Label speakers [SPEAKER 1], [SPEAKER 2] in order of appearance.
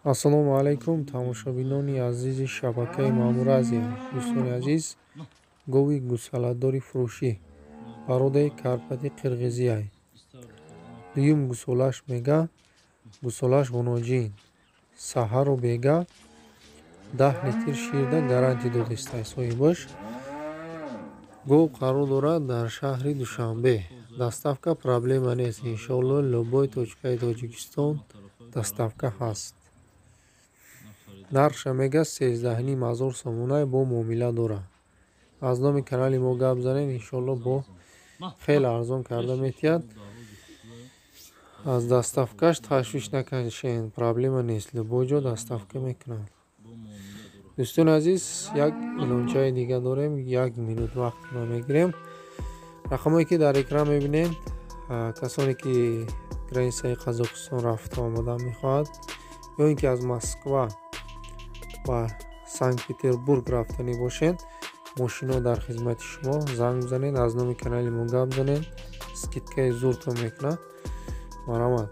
[SPEAKER 1] ассалому алайкум тамошобинони азизи шабакаи Маъмур Азия. Дӯстони азиз, гови гӯсаладдори фурӯшӣ бародаи Карпати Қирғизияй. Дуюм гӯсолаш мега гӯсолаш ғуноҷин саҳару бега 10 литр ширда гарантӣ додистай соҳибаш. Гов қарор дорад дар шаҳри Душанбе. Доставка проблема нест. Иншоалло любой точкаи Тоҷикистон доставка ҳаст. Нархша мега 13,500 сомонай бо муомила дорад. Аз номи канали мо гап занед, иншоалло бо хеле арзон карда метиҳад. Аз доставкаш ташвиш накашед, проблема нест, любой ҷо доставка мекунад. дӯстони азиз, як илончаи дига дорем, 1 минут вақтро мегирем. рақамое ки дар экран мебинед, касоне ки границаи Қазоқистон рафта омада мехоҳад ё ин ки аз Москва ба Санкт-Петербург рафтанӣ бошед, мошино дар хизмати шумо. Занг бизанед, аз номи канали мо гап занед, скидкаи зуртон мекунад. Маромад.